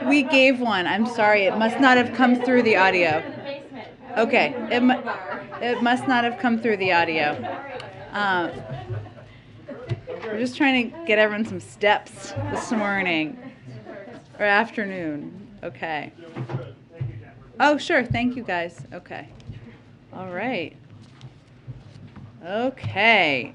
We gave one. I'm sorry. It must not have come through the audio. Okay. It must not have come through the audio. We're just trying to get everyone some steps this morning or afternoon. Okay. Oh, sure. Thank you, guys. Okay. All right. Okay.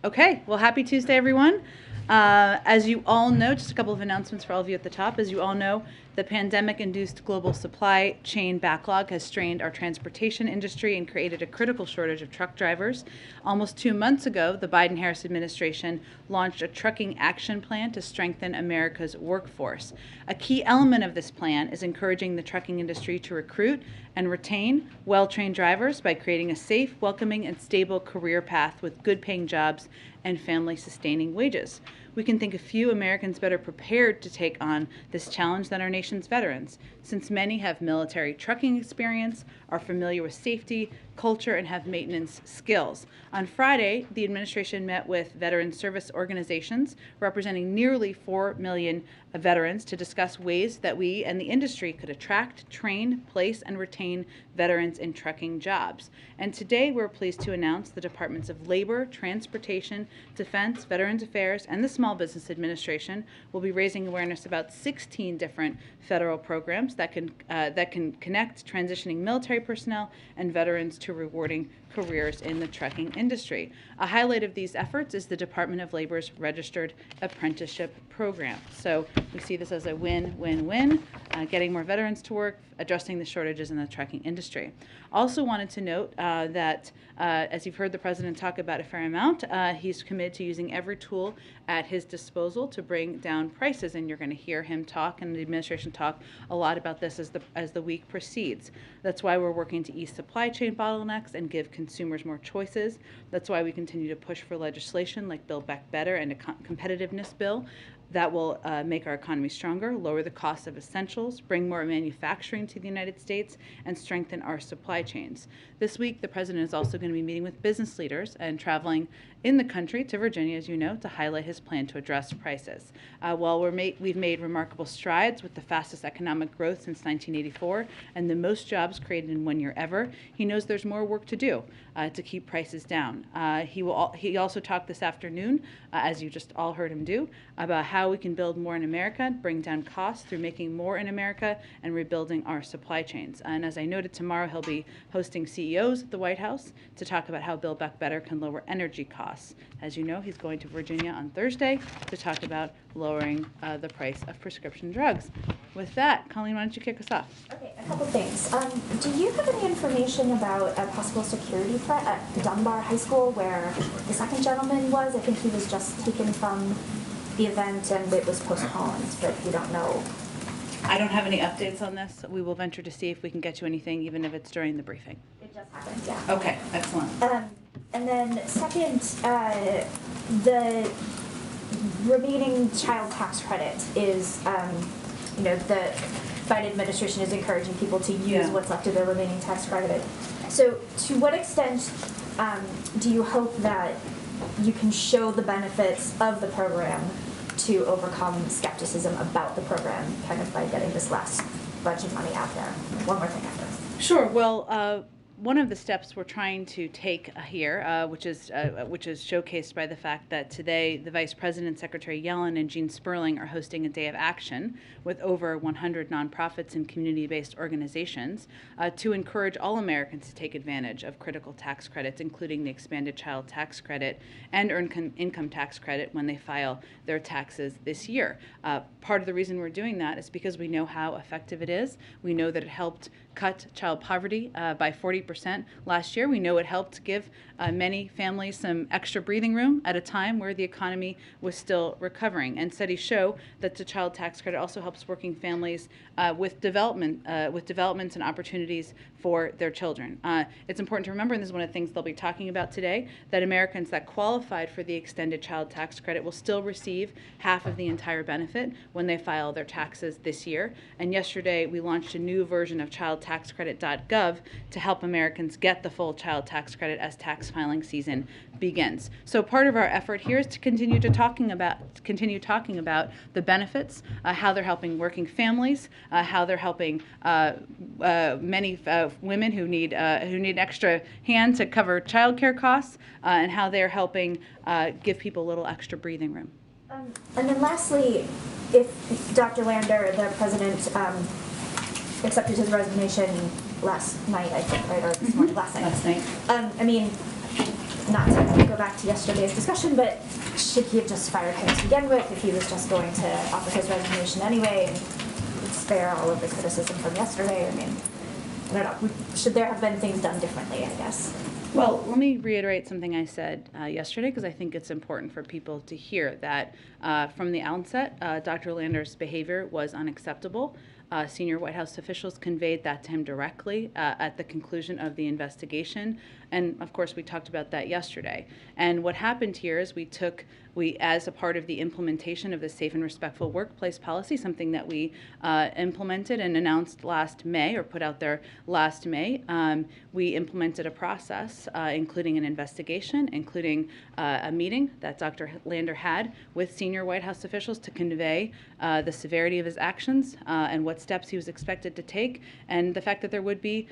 Okay. Well, happy Tuesday, everyone. As you all know, just a couple of announcements for all of you at the top. As you all know, the pandemic-induced global supply chain backlog has strained our transportation industry and created a critical shortage of truck drivers. Almost 2 months ago, the Biden-Harris administration launched a trucking action plan to strengthen America's workforce. A key element of this plan is encouraging the trucking industry to recruit and retain well-trained drivers by creating a safe, welcoming, and stable career path with good-paying jobs and family-sustaining wages. We can think of few Americans better prepared to take on this challenge than our nation's veterans, since many have military trucking experience, are familiar with safety, culture, and have maintenance skills. On Friday, the administration met with veteran service organizations representing nearly 4 million veterans to discuss ways that we and the industry could attract, train, place, and retain veterans in trucking jobs. And today we're pleased to announce the Departments of Labor, Transportation, Defense, Veterans Affairs, and the Small Business Administration will be raising awareness about 16 different federal programs that can connect transitioning military personnel and veterans to rewarding careers in the trucking industry. A highlight of these efforts is the Department of Labor's Registered Apprenticeship Program. So we see this as a win-win-win, getting more veterans to work, addressing the shortages in the trucking industry. Also wanted to note that as you've heard the President talk about a fair amount, he's committed to using every tool at his disposal to bring down prices, and you're going to hear him talk and the administration talk a lot about this as the week proceeds. That's why we're working to ease supply chain bottlenecks and give consumers more choices. That's why we continue to push for legislation like Build Back Better and a competitiveness bill that will make our economy stronger, lower the cost of essentials, bring more manufacturing to the United States, and strengthen our supply chains. This week, the President is also going to be meeting with business leaders and traveling in the country to Virginia, as you know, to highlight his plan to address prices. While we've made remarkable strides with the fastest economic growth since 1984 and the most jobs created in 1 year ever, he knows there's more work to do to keep prices down. He also talked this afternoon, as you just all heard him do, about how we can build more in America, bring down costs through making more in America, and rebuilding our supply chains. And as I noted, tomorrow he'll be hosting CEOs at the White House to talk about how Build Back Better can lower energy costs. As you know, he's going to Virginia on Thursday to talk about lowering the price of prescription drugs. With that, Colleen, why don't you kick us off? Okay, a couple things. Do you have any information about a possible security threat at Dunbar High School where the second gentleman was? I think he was just taken from the event and it was postponed, but we don't know. I don't have any updates on this. We will venture to see if we can get you anything, even if it's during the briefing. It just happened, yeah. Okay, excellent. And then second, the remaining child tax credit is, the Biden administration is encouraging people to use what's left of their remaining tax credit. So to what extent do you hope that you can show the benefits of the program to overcome skepticism about the program, kind of by getting this last bunch of money out there? One more thing after. Sure. Well, one of the steps we're trying to take here, which is showcased by the fact that today the Vice President, Secretary Yellen, and Gene Sperling are hosting a day of action with over 100 nonprofits and community-based organizations to encourage all Americans to take advantage of critical tax credits, including the expanded child tax credit and earned income tax credit when they file their taxes this year. Part of the reason we're doing that is because we know how effective it is. We know that it helped cut child poverty by 40% last year. We know it helped give many families some extra breathing room at a time where the economy was still recovering. And studies show that the child tax credit also helps working families with developments and opportunities for their children. It's important to remember, and this is one of the things they'll be talking about today, that Americans that qualified for the extended child tax credit will still receive half of the entire benefit when they file their taxes this year. And yesterday we launched a new version of child childtaxcredit.gov to help Americans get the full child tax credit as tax filing season begins. So part of our effort here is to continue talking about the benefits, how they're helping working families, how they're helping many women who need an extra hand to cover childcare costs, and how they're helping give people a little extra breathing room. And then lastly, if Dr. Lander, the president, accepted his resignation last night, I think, right, or this morning, last night. I mean, not to go back to yesterday's discussion, but should he have just fired him to begin with if he was just going to offer his resignation anyway and spare all of the criticism from yesterday? I mean, I don't know. Should there have been things done differently, I guess? Well, let me reiterate something I said yesterday, because I think it's important for people to hear that from the outset, Dr. Lander's behavior was unacceptable. Senior White House officials conveyed that to him directly at the conclusion of the investigation. And of course, we talked about that yesterday. And what happened here is we, as a part of the implementation of the safe and respectful workplace policy, something that we implemented and announced last May, or put out there last May, we implemented a process, including an investigation, including a meeting that Dr. Lander had with senior White House officials to convey the severity of his actions and what steps he was expected to take, and the fact that there would be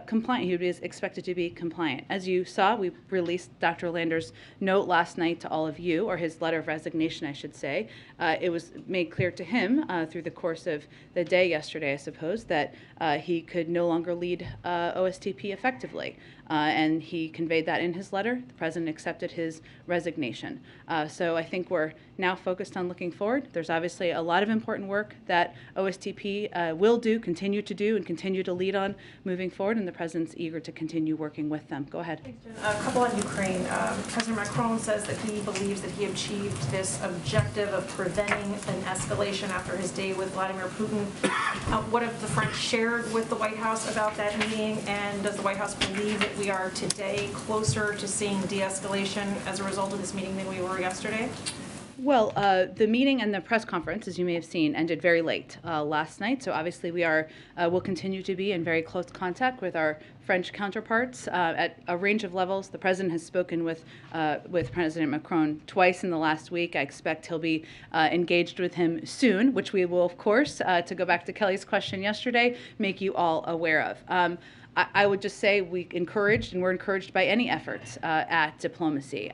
compliant. He would be expected to be compliant. As you saw, we released Dr. Lander's note last night to all of you, or his letter of resignation, I should say. It was made clear to him through the course of the day yesterday, I suppose, that he could no longer lead OSTP effectively. And he conveyed that in his letter. The president accepted his resignation. So I think we're now focused on looking forward. There's obviously a lot of important work that OSTP will do, continue to do, and continue to lead on moving forward, and the president's eager to continue working with them. Go ahead. Thanks, Jen. A couple on Ukraine. President Macron says that he believes that he achieved this objective of preventing an escalation after his day with Vladimir Putin. What have the French shared with the White House about that meeting, and does the White House believe that we are today closer to seeing de-escalation as a result of this meeting than we were yesterday? Well, the meeting and the press conference, as you may have seen, ended very late last night. So obviously we will continue to be in very close contact with our French counterparts at a range of levels. The president has spoken with President Macron twice in the last week. I expect he'll be engaged with him soon, which we will, of course, to go back to Kelly's question yesterday, make you all aware of. I would just say we're encouraged by any efforts at diplomacy.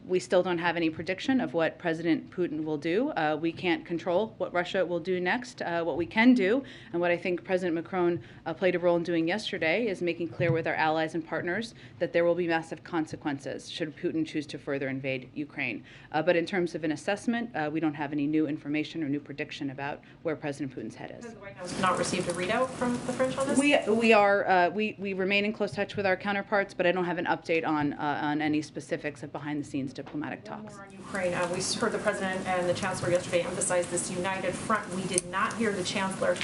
We still don't have any prediction of what President Putin will do. We can't control what Russia will do next. What we can do, and what I think President Macron played a role in doing yesterday, is making clear with our allies and partners that there will be massive consequences should Putin choose to further invade Ukraine. But in terms of an assessment, we don't have any new information or new prediction about where President Putin's head is. Has the White House not received a readout from the French on this? We remain in close touch with our counterparts, but I don't have an update on any specifics of behind-the-scenes diplomatic talks. One more on Ukraine. We heard the president and the chancellor yesterday emphasize this united front. We did not hear the chancellor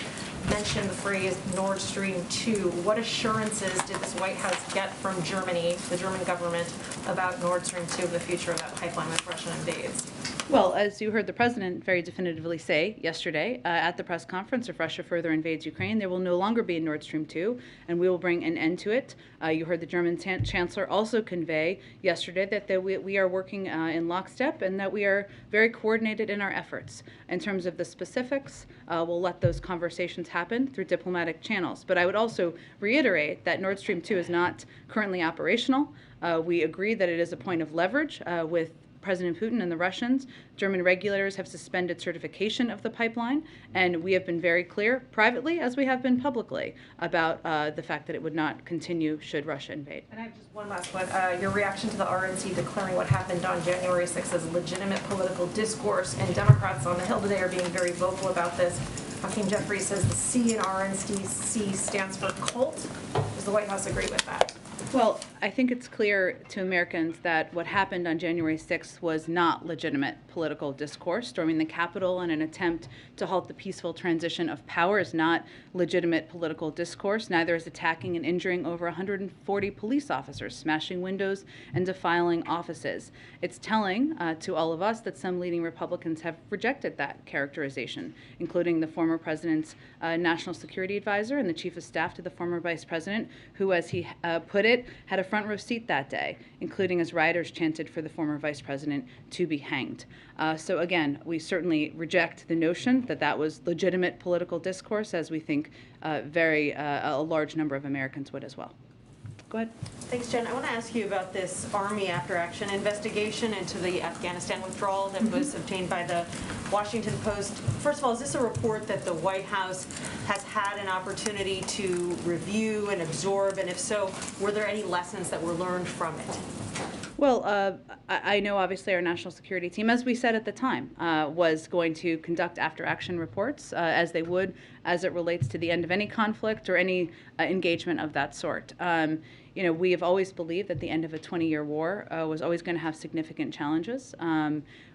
mention the phrase Nord Stream 2. What assurances did this White House get from Germany, the German government, about Nord Stream 2 and the future of that pipeline if Russia invades? Well, as you heard the president very definitively say yesterday at the press conference, if Russia further invades Ukraine, there will no longer be a Nord Stream 2, and we will bring an end to it. You heard the German chancellor also convey yesterday that we are working in lockstep and that we are very coordinated in our efforts. In terms of the specifics, we'll let those conversations happen through diplomatic channels. But I would also reiterate that Nord Stream 2 is not currently operational. We agree that it is a point of leverage with President Putin and the Russians. German regulators have suspended certification of the pipeline, and we have been very clear privately, as we have been publicly, about the fact that it would not continue should Russia invade. And I have just one last one. Your reaction to the RNC declaring what happened on January 6th as legitimate political discourse, and Democrats on the Hill today are being very vocal about this. Hakeem Jeffries says the C in RNC stands for cult. Does the White House agree with that? Well, I think it's clear to Americans that what happened on January 6th was not legitimate political discourse. Storming the Capitol in an attempt to halt the peaceful transition of power is not legitimate political discourse. Neither is attacking and injuring over 140 police officers, smashing windows, and defiling offices. It's telling to all of us that some leading Republicans have rejected that characterization, including the former president's national security advisor and the chief of staff to the former vice president, who, as he put it, had a front row seat that day, including as rioters chanted for the former vice president to be hanged. So again, we certainly reject the notion that that was legitimate political discourse, as we think a large number of Americans would as well. Go ahead. Thanks, Jen. I want to ask you about this Army after-action investigation into the Afghanistan withdrawal that was obtained by the Washington Post. First of all, is this a report that the White House has had an opportunity to review and absorb? And if so, were there any lessons that were learned from it? Well, I know obviously our national security team, as we said at the time, was going to conduct after-action reports as they would as it relates to the end of any conflict or any engagement of that sort. You know, we have always believed that the end of a 20-year war was always going to have significant challenges.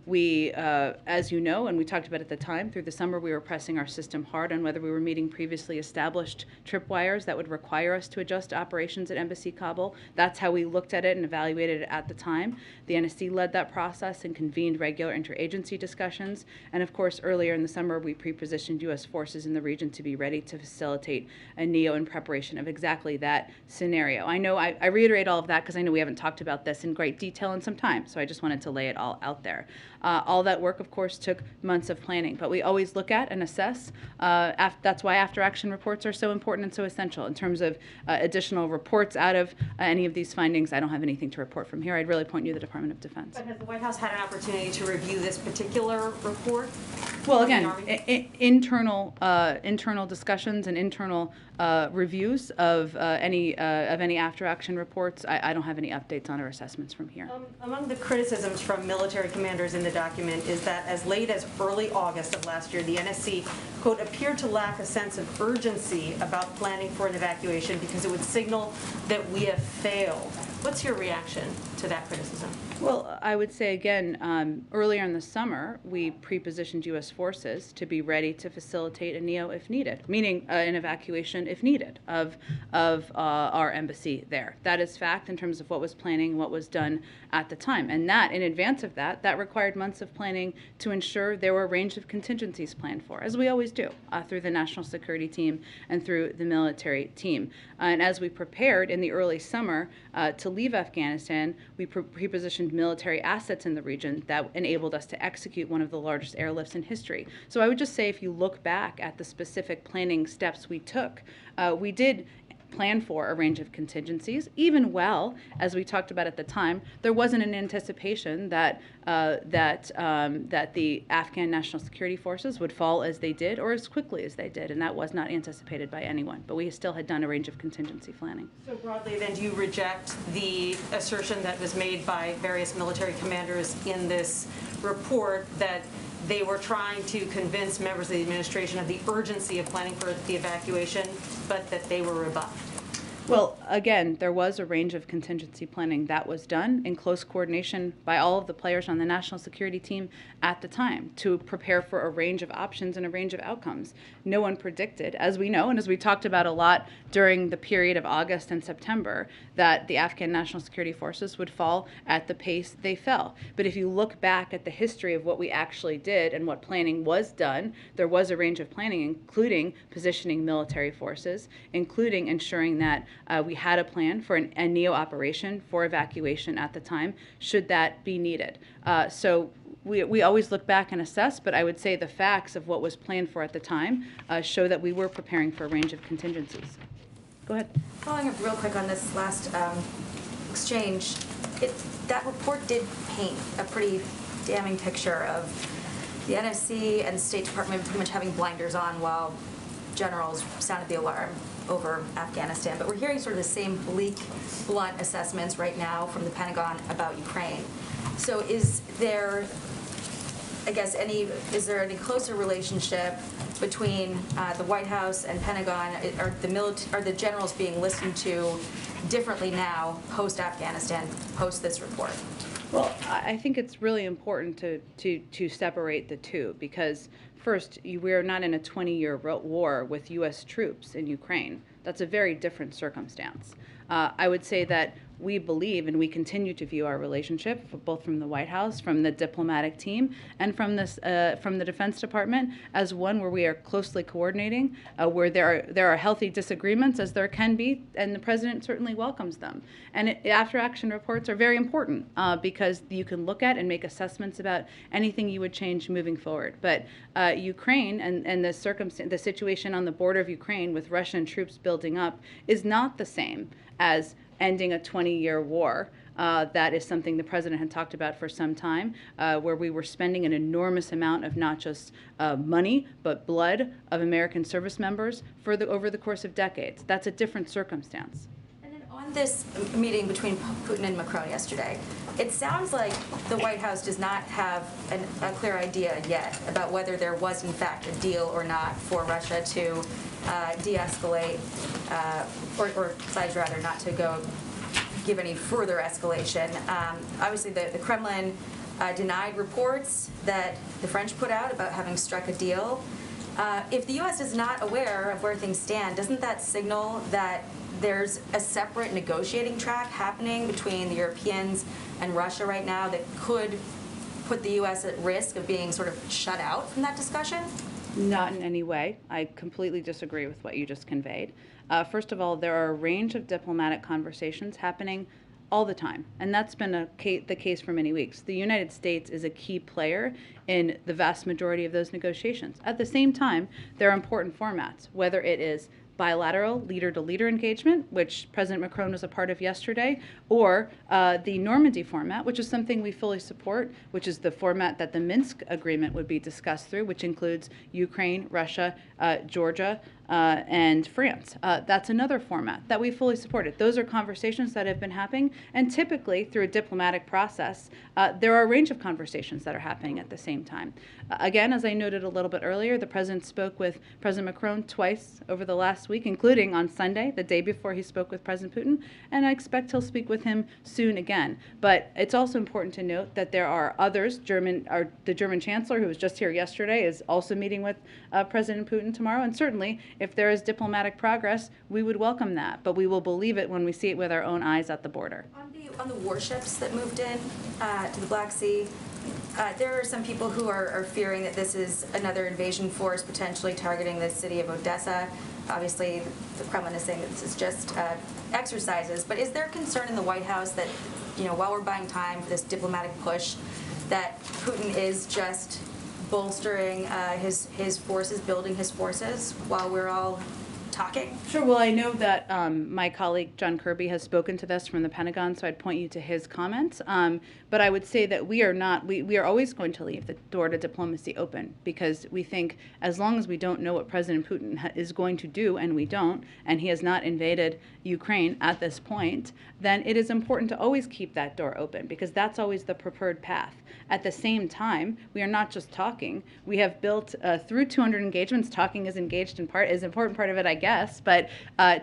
As you know, and we talked about at the time, through the summer we were pressing our system hard on whether we were meeting previously established tripwires that would require us to adjust operations at Embassy Kabul. That's how we looked at it and evaluated it at the time. The NSC led that process and convened regular interagency discussions. And of course, earlier in the summer, we pre-positioned U.S. forces in the region to be ready to facilitate a NEO in preparation of exactly that scenario. I know I reiterate all of that because I know we haven't talked about this in great detail in some time, so I just wanted to lay it all out there. All that work, of course, took months of planning, but we always look at and assess. That's why after-action reports are so important and so essential. In terms of additional reports out of any of these findings, I don't have anything to report from here. I'd really point you to the Department of Defense. But has the White House had an opportunity to review this particular report? Well, again, internal discussions and internal reviews of any after-action reports. I don't have any updates on our assessments from here. Among the criticisms from military commanders in the document is that as late as early August of last year, the NSC, quote, appeared to lack a sense of urgency about planning for an evacuation because it would signal that we have failed. What's your reaction to that criticism? Well, I would say again, earlier in the summer, we pre-positioned U.S. forces to be ready to facilitate a NEO if needed, meaning an evacuation if needed of our embassy there. That is fact in terms of what was planning, what was done at the time. And that, in advance of that, that required months of planning to ensure there were a range of contingencies planned for, as we always do, through the national security team and through the military team. And as we prepared in the early summer to leave Afghanistan, we pre-positioned military assets in the region that enabled us to execute one of the largest airlifts in history. So I would just say if you look back at the specific planning steps we took, we did plan for a range of contingencies. Even well, as we talked about at the time, there wasn't an anticipation that the Afghan National Security Forces would fall as they did or as quickly as they did, and that was not anticipated by anyone. But we still had done a range of contingency planning. So broadly, then, do you reject the assertion that was made by various military commanders in this report that they were trying to convince members of the administration of the urgency of planning for the evacuation, but that they were rebuffed? Well, again, there was a range of contingency planning that was done in close coordination by all of the players on the national security team at the time to prepare for a range of options and a range of outcomes. No one predicted, as we know, and as we talked about a lot during the period of August and September, that the Afghan National Security Forces would fall at the pace they fell. But if you look back at the history of what we actually did and what planning was done, there was a range of planning, including positioning military forces, including ensuring that we had a plan for a NEO operation for evacuation at the time, should that be needed. So we always look back and assess, but I would say the facts of what was planned for at the time show that we were preparing for a range of contingencies. Go ahead. Following up real quick on this last exchange, that report did paint a pretty damning picture of the NSC and State Department pretty much having blinders on while generals sounded the alarm over Afghanistan. But we're hearing sort of the same bleak, blunt assessments right now from the Pentagon about Ukraine. So is there, I guess, is there any closer relationship between the White House and Pentagon? Are the generals being listened to differently now, post-Afghanistan, post this report? Well, I think it's really important to separate the two, because first, we're not in a 20-year war with U.S. troops in Ukraine. That's a very different circumstance. I would say that we believe and we continue to view our relationship, both from the White House, from the diplomatic team, and from the Defense Department, as one where we are closely coordinating, where there are healthy disagreements, as there can be, and the President certainly welcomes them. And after-action reports are very important because you can look at and make assessments about anything you would change moving forward. But Ukraine and the situation on the border of Ukraine with Russian troops building up is not the same as ending a 20-year war. That is something the President had talked about for some time, where we were spending an enormous amount of not just money, but blood of American service members over the course of decades. That's a different circumstance. And then on this meeting between Putin and Macron yesterday, it sounds like the White House does not have a clear idea yet about whether there was in fact a deal or not for Russia to de-escalate, or sides rather, not to go give any further escalation. Obviously, the Kremlin denied reports that the French put out about having struck a deal. If the U.S. is not aware of where things stand, doesn't that signal that there's a separate negotiating track happening between the Europeans and Russia right now that could put the U.S. at risk of being sort of shut out from that discussion? Not in any way. I completely disagree with what you just conveyed. First of all, there are a range of diplomatic conversations happening all the time, and that's been the case for many weeks. The United States is a key player in the vast majority of those negotiations. At the same time, there are important formats, whether it is bilateral leader-to-leader engagement, which President Macron was a part of yesterday, or the Normandy format, which is something we fully support, which is the format that the Minsk agreement would be discussed through, which includes Ukraine, Russia, Georgia, and France. That's another format that we fully supported. Those are conversations that have been happening, and typically through a diplomatic process, there are a range of conversations that are happening at the same time. Again, as I noted a little bit earlier, the President spoke with President Macron twice over the last week, including on Sunday, the day before he spoke with President Putin, and I expect he'll speak with him soon again. But it's also important to note that there are others. The German Chancellor, who was just here yesterday, is also meeting with President Putin tomorrow, and certainly if there is diplomatic progress, we would welcome that, but we will believe it when we see it with our own eyes at the border. On the warships that moved in to the Black Sea, there are some people who are fearing that this is another invasion force potentially targeting the city of Odessa. Obviously, the Kremlin is saying that this is just exercises, but is there concern in the White House that, while we're buying time for this diplomatic push, that Putin is just bolstering his forces, building his forces, while we're all talking? Sure. Well, I know that my colleague John Kirby has spoken to this from the Pentagon, so I'd point you to his comments. But I would say that we are always going to leave the door to diplomacy open, because we think as long as we don't know what President Putin is going to do, and we don't, and he has not invaded Ukraine at this point, then it is important to always keep that door open, because that's always the preferred path. At the same time, we are not just talking. We have built through 200 engagements. Talking is an important part of it, I guess. But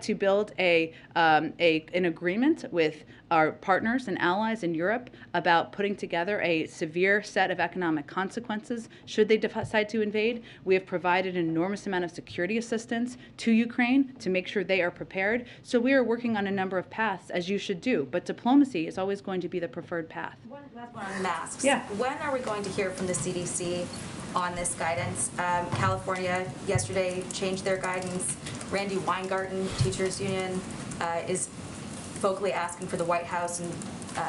to build an agreement with our partners and allies in Europe about putting together a severe set of economic consequences should they decide to invade. We have provided an enormous amount of security assistance to Ukraine to make sure they are prepared. So we are working on a number of paths, as you should do. But diplomacy is always going to be the preferred path. One last one on masks. Yeah. When are we going to hear from the CDC on this guidance? California yesterday changed their guidance. Randy Weingarten, Teachers Union, is vocally asking for the White House and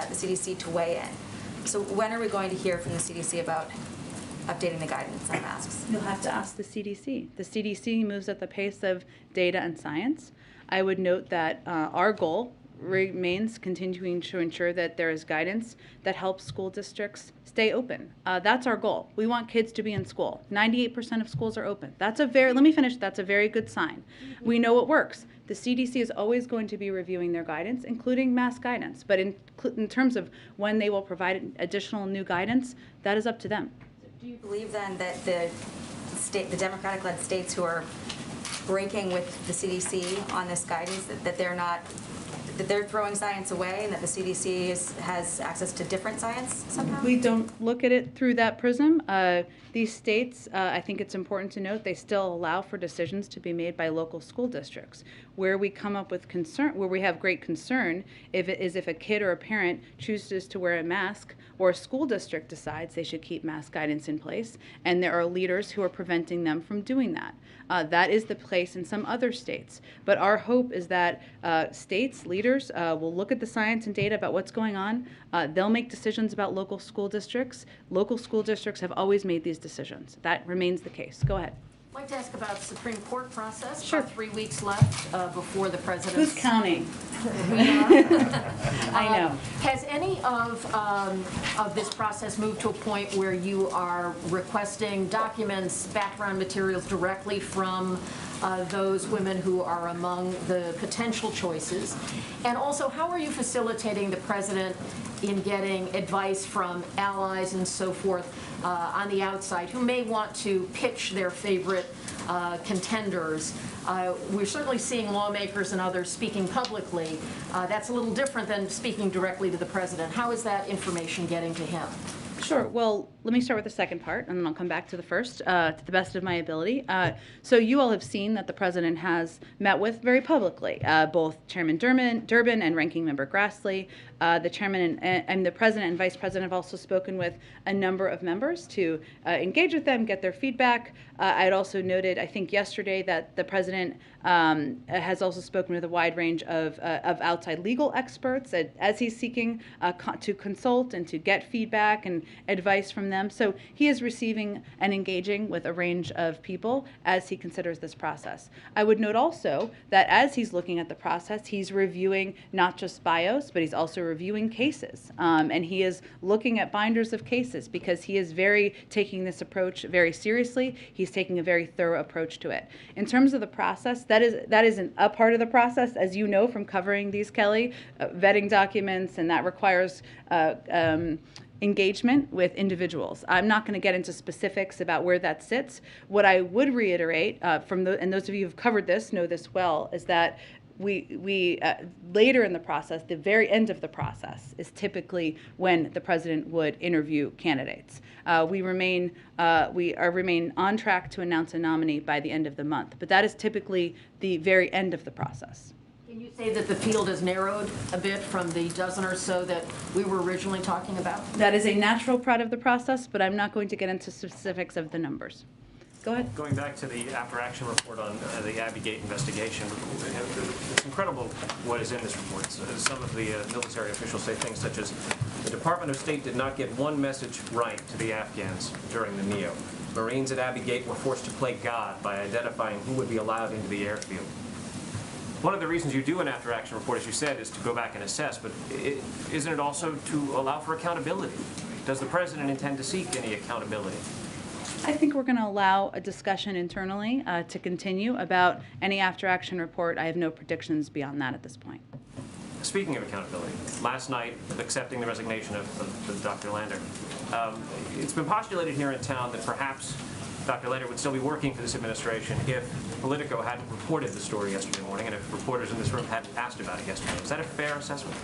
the CDC to weigh in. So when are we going to hear from the CDC about updating the guidance on masks? You'll have to ask the CDC. The CDC moves at the pace of data and science. I would note that our goal remains continuing to ensure that there is guidance that helps school districts stay open. That's our goal. We want kids to be in school. 98% of schools are open. That's a very good sign. We know it works. The CDC is always going to be reviewing their guidance, including mask guidance. But in terms of when they will provide additional new guidance, that is up to them. Do you believe then that the the Democratic-led states who are breaking with the CDC on this guidance, that they're throwing science away and that the CDC has access to different science somehow? We don't look at it through that prism. These states, I think it's important to note, they still allow for decisions to be made by local school districts. Where we come up with concern, where we have great concern, if a kid or a parent chooses to wear a mask, or a school district decides they should keep mask guidance in place, and there are leaders who are preventing them from doing that. That is the place in some other states. But our hope is that states, leaders, will look at the science and data about what's going on. They'll make decisions about local school districts. Local school districts have always made these decisions. That remains the case. Go ahead. I'd like to ask about the Supreme Court process. Sure. About 3 weeks left before the president. Who's counting? I know. Has any of this process moved to a point where you are requesting documents, background materials directly from those women who are among the potential choices? And also, how are you facilitating the president in getting advice from allies and so forth on the outside who may want to pitch their favorite contenders? We're certainly seeing lawmakers and others speaking publicly. That's a little different than speaking directly to the president. How is that information getting to him? Sure. Well, let me start with the second part, and then I'll come back to the first, to the best of my ability. So you all have seen that the president has met with very publicly both Chairman Durbin and Ranking Member Grassley. The chairman and the president and vice president have also spoken with a number of members to engage with them, get their feedback. I had also noted, I think yesterday, that the president has also spoken with a wide range of outside legal experts as he's seeking to consult and to get feedback and advice from them. So he is receiving and engaging with a range of people as he considers this process. I would note also that as he's looking at the process, he's reviewing not just bios, but he's also reviewing cases. And he is looking at binders of cases because he is taking this approach very seriously. He's taking a very thorough approach to it. In terms of the process, that isn't a part of the process, as you know from covering these, Kelly, vetting documents, and that requires engagement with individuals. I'm not going to get into specifics about where that sits. What I would reiterate, and those of you who've covered this know this well, is that we later in the process, the very end of the process, is typically when the president would interview candidates. We remain on track to announce a nominee by the end of the month, but that is typically the very end of the process. Can you say that the field has narrowed a bit from the dozen or so that we were originally talking about? That is a natural part of the process, but I'm not going to get into specifics of the numbers. Go ahead. Going back to the after-action report on the Abbey Gate investigation, it's incredible what is in this report. So some of the military officials say things such as, the Department of State did not get one message right to the Afghans during the NEO. Marines at Abbey Gate were forced to play God by identifying who would be allowed into the airfield. One of the reasons you do an after-action report, as you said, is to go back and assess, but isn't it also to allow for accountability? Does the president intend to seek any accountability? I think we're going to allow a discussion internally to continue about any after-action report. I have no predictions beyond that at this point. Speaking of accountability, last night, accepting the resignation of Dr. Lander, it's been postulated here in town that perhaps Dr. Lander would still be working for this administration if Politico hadn't reported the story yesterday morning and if reporters in this room hadn't asked about it yesterday. Is that a fair assessment?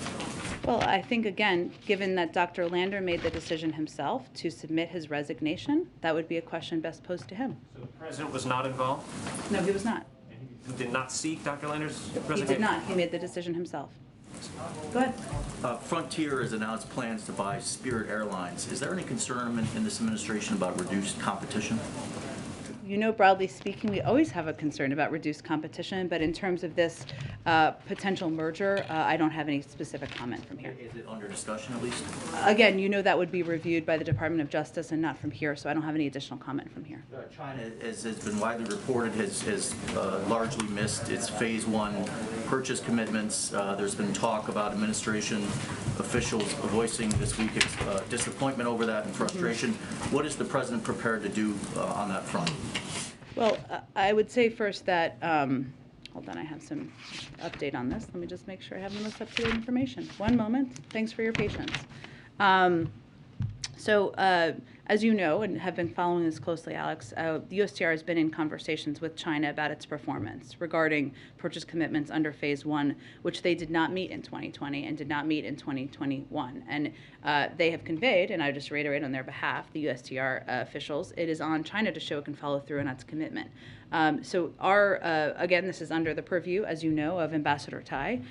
Well, I think, again, given that Dr. Lander made the decision himself to submit his resignation, that would be a question best posed to him. So the president was not involved? No, he was not. He did not seek Dr. Lander's resignation? He did not. He made the decision himself. Go ahead. Frontier has announced plans to buy Spirit Airlines. Is there any concern in this administration about reduced competition? You know, broadly speaking, we always have a concern about reduced competition, but in terms of this potential merger, I don't have any specific comment from here. Is it under discussion at least? Again, you know that would be reviewed by the Department of Justice and not from here, so I don't have any additional comment from here. China, as has been widely reported, has largely missed its phase 1 purchase commitments. There's been talk about administration officials voicing this week disappointment over that and frustration. What is the president prepared to do on that front? Well, I would say first that, hold on, I have some update on this. Let me just make sure I have the most up-to-date information. One moment. Thanks for your patience. So As you know and have been following this closely, Alex, the USTR has been in conversations with China about its performance regarding purchase commitments under Phase 1, which they did not meet in 2020 and did not meet in 2021. And they have conveyed, and I just reiterate on their behalf, the USTR officials, it is on China to show it can follow through on its commitment. So again, this is under the purview, as you know, of Ambassador Tai.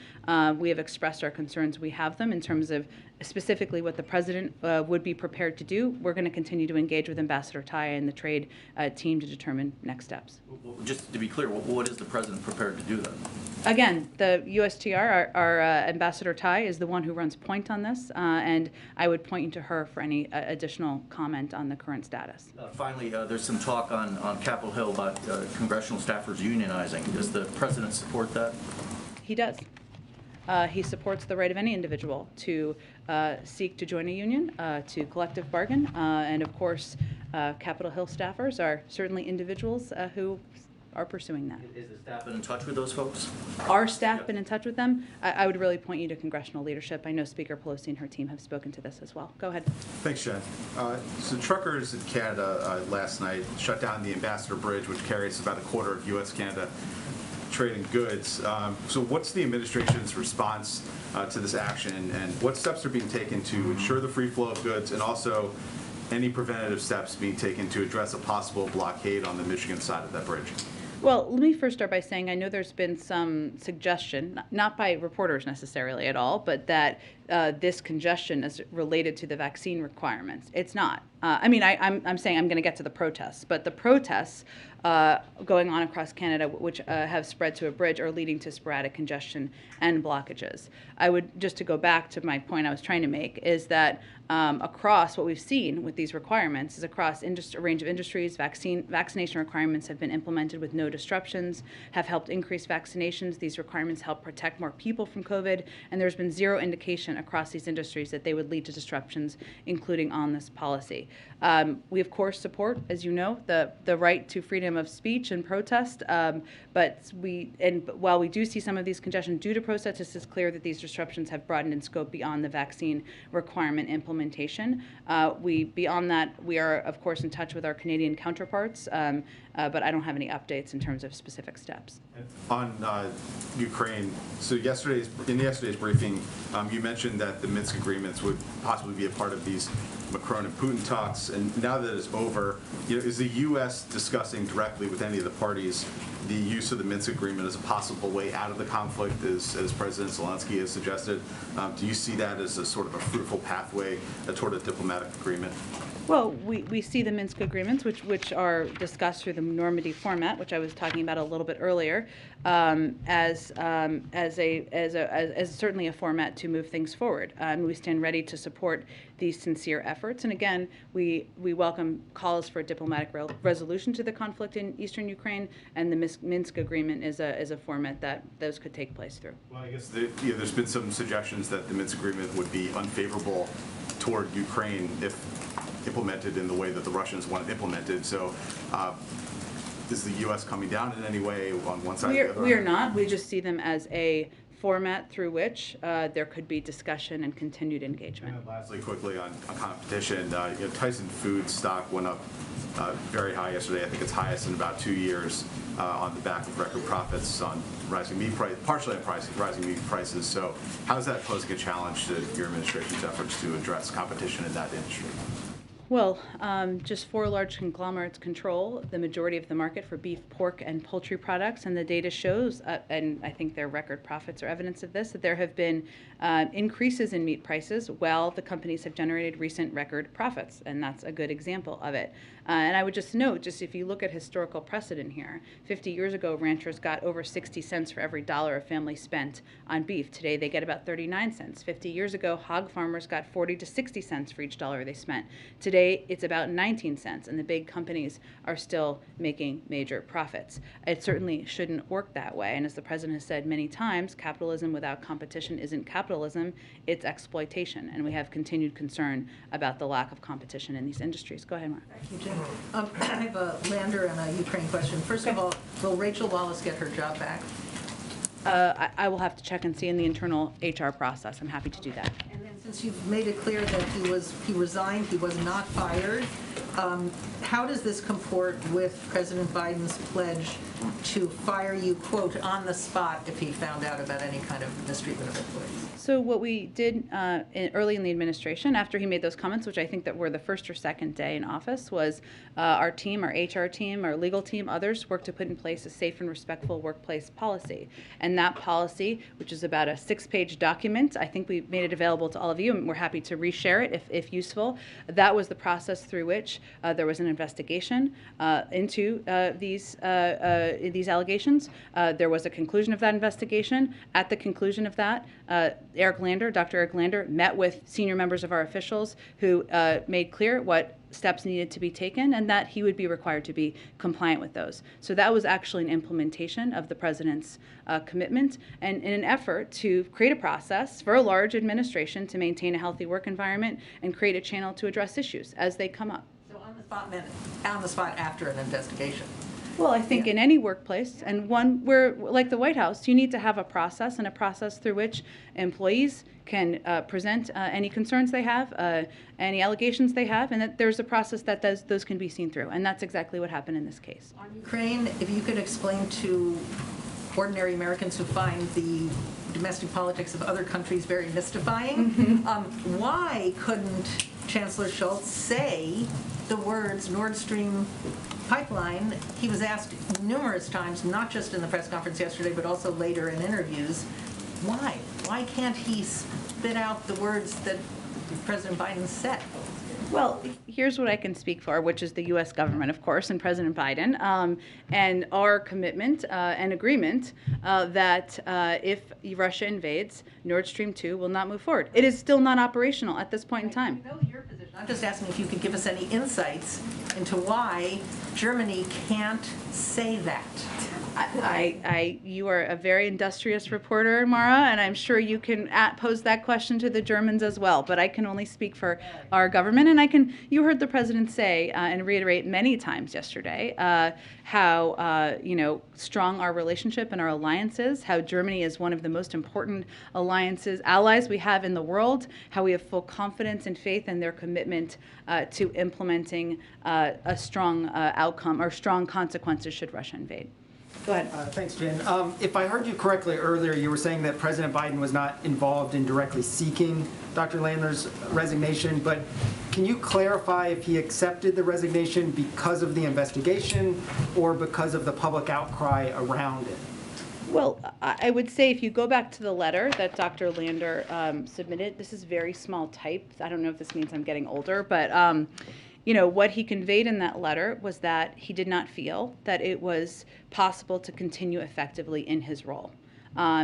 We have expressed our concerns. We have them in terms of specifically what the president would be prepared to do. We're going to continue to engage with Ambassador Tai and the trade team to determine next steps. Well, just to be clear, what is the president prepared to do then? Again, the USTR, our Ambassador Tai, is the one who runs point on this, and I would point you to her for any additional comment on the current status. Finally, there's some talk on Capitol Hill about congressional staffers unionizing. Does the president support that? He does. He supports the right of any individual to seek to join a union, to collective bargain, and of course, Capitol Hill staffers are certainly individuals who are pursuing that. Is the staff been in touch with those folks? Our staff been in touch with them? I would really point you to congressional leadership. I know Speaker Pelosi and her team have spoken to this as well. Go ahead. Thanks, Jen. So truckers in Canada last night shut down the Ambassador Bridge, which carries about a quarter of U.S.-Canada trade in goods. So what's the administration's response to this action, and what steps are being taken to ensure the free flow of goods, and also any preventative steps being taken to address a possible blockade on the Michigan side of that bridge? Well, let me first start by saying I know there's been some suggestion, not by reporters necessarily at all, but that this congestion is related to the vaccine requirements. It's not. I'm saying I'm going to get to the protests, but the protests going on across Canada, which have spread to a bridge, are leading to sporadic congestion and blockages. I would, just to go back to my point I was trying to make, is that across what we've seen with these requirements is across a range of industries, vaccination requirements have been implemented with no disruptions, have helped increase vaccinations. These requirements help protect more people from COVID, and there's been zero indication across these industries that they would lead to disruptions, including on this policy. We, of course, support, as you know, the right to freedom of speech and protest, but while we do see some of these congestion due to protests, it's clear that these disruptions have broadened in scope beyond the vaccine requirement implementation. Beyond that, we are, of course, in touch with our Canadian counterparts, but I don't have any updates in terms of specific steps. On Ukraine, so in yesterday's briefing, you mentioned that the Minsk agreements would possibly be a part of these Macron and Putin talks, and now that it's over, is the U.S. discussing directly with any of the parties the use of the Minsk agreement as a possible way out of the conflict, as President Zelensky has suggested? Do you see that as a sort of a fruitful pathway toward a diplomatic agreement? Well, we see the Minsk agreements, which are discussed through the Normandy format, which I was talking about a little bit earlier, as certainly a format to move things forward. We stand ready to support these sincere efforts. And again, we welcome calls for a diplomatic resolution to the conflict in eastern Ukraine, and the Minsk agreement is a format that those could take place through. Well, I guess there's been some suggestions that the Minsk agreement would be unfavorable toward Ukraine if implemented in the way that the Russians want it implemented. So is the U.S. coming down in any way on one side or the other? We are not. We just see them as a format through which there could be discussion and continued engagement. And lastly, quickly on competition, Tyson Foods stock went up very high yesterday. I think it's highest in about 2 years on the back of record profits on rising meat prices, partially on rising meat prices. So how is that posing a challenge to your administration's efforts to address competition in that industry? Well, just 4 large conglomerates control the majority of the market for beef, pork, and poultry products, and the data shows, and I think their record profits are evidence of this, that there have been increases in meat prices while the companies have generated recent record profits, and that's a good example of it. And I would just note, just if you look at historical precedent here, 50 years ago, ranchers got over 60 cents for every dollar a family spent on beef. Today, they get about 39 cents. 50 years ago, hog farmers got 40 to 60 cents for each dollar they spent. Today, it's about 19 cents, and the big companies are still making major profits. It certainly shouldn't work that way, and as the president has said many times, capitalism without competition isn't capitalism, it's exploitation, and we have continued concern about the lack of competition in these industries. Go ahead, Mark. Thank you, Jen. I have a Lander and a Ukraine question. First of all, will Rachel Wallace get her job back? I will have to check and see in the internal HR process. I'm happy to do that. And then since you've made it clear that he resigned, he was not fired, How does this comport with President Biden's pledge to fire you, quote, on the spot if he found out about any kind of mistreatment of employees? So what we did early in the administration, after he made those comments, which I think that were the first or second day in office, was our team, our HR team, our legal team, others worked to put in place a safe and respectful workplace policy. And that policy, which is about a 6-page document, I think we made it available to all of you, and we're happy to reshare it if useful. That was the process through which there was an investigation into these allegations. There was a conclusion of that investigation. At the conclusion of that, Dr. Eric Lander, met with senior members of our officials who made clear what steps needed to be taken and that he would be required to be compliant with those. So that was actually an implementation of the president's commitment, and in an effort to create a process for a large administration to maintain a healthy work environment and create a channel to address issues as they come up. So on the spot after an investigation. Well, I think in any workplace, and one where, like the White House, you need to have a process, and a process through which employees can present any concerns they have, any allegations they have, and that there's a process that those can be seen through. And that's exactly what happened in this case. On Ukraine, if you could explain to ordinary Americans who find the domestic politics of other countries very mystifying, why couldn't Chancellor Schultz say the words Nordstream pipeline? He was asked numerous times, not just in the press conference yesterday, but also later in interviews, why? Why can't he spit out the words that President Biden said? Well, here's what I can speak for, which is the U.S. government, of course, and President Biden, and our commitment and agreement that if Russia invades, Nord Stream 2 will not move forward. It is still not operational at this point in time. I know your position. I'm just asking if you could give us any insights into why Germany can't say that. You are a very industrious reporter, Mara, and I'm sure you can pose that question to the Germans as well. But I can only speak for our government, and you heard the president say and reiterate many times yesterday how strong our relationship and our alliance is, how Germany is one of the most important allies we have in the world, how we have full confidence and faith in their commitment to implementing a strong outcome or strong consequences should Russia invade. Go ahead. Thanks, Jen. If I heard you correctly earlier, you were saying that President Biden was not involved in directly seeking Dr. Landler's resignation, but can you clarify if he accepted the resignation because of the investigation or because of the public outcry around it? Well, I would say if you go back to the letter that Dr. Lander submitted, this is very small type. I don't know if this means I'm getting older, but what he conveyed in that letter was that he did not feel that it was possible to continue effectively in his role.